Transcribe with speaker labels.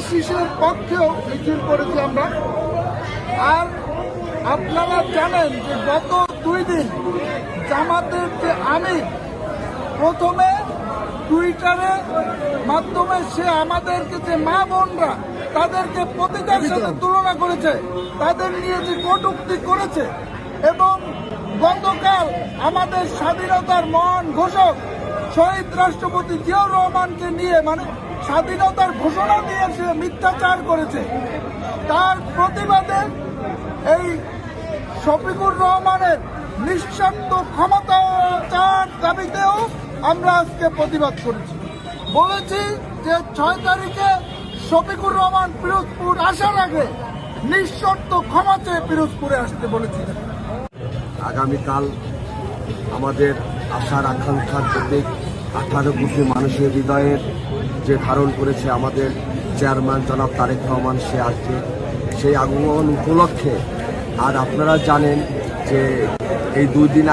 Speaker 1: শিশুর পক্ষেও মিছিল করেছি আমরা। আর আপনারা জানেন যে গত 2 দিন জামাতের যে আমির প্রথমে টুইটারে মাধ্যমে সে আমাদেরকে যে মা বোনরা তাদেরকে পতিতার সাথে তুলনা করেছে, তাদের নিয়ে যে কটূক্তি করেছে, এবং গতকাল আমাদের স্বাধীনতার মহান ঘোষক শহীদ রাষ্ট্রপতি জিয়াউর রহমানকে নিয়ে স্বাধীনতার ঘোষণা দিয়ে সে মিথ্যাচার করেছে, তার প্রতিবাদে এই শফিকুর রহমানের নিঃশর্ত ক্ষমতা চার দাবিতেও আমরা আজকে প্রতিবাদ করেছি। বলেছি যে 6 তারিখে শফিকুর রহমান পিরোজপুর আসার আগে নিঃশর্ত ক্ষমা চেয়ে পিরোজপুরে আসতে বলেছি।
Speaker 2: আগামীকাল আমাদের আশার আকাঙ্ক্ষার প্রতীক 18 কোটি মানুষের হৃদয়ের যে ধারণ করেছে আমাদের চেয়ারম্যান জনাব তারেক রহমান, সে আসবে। সেই আগমন উপলক্ষে আর আপনারা জানেন যে এই 2 দিন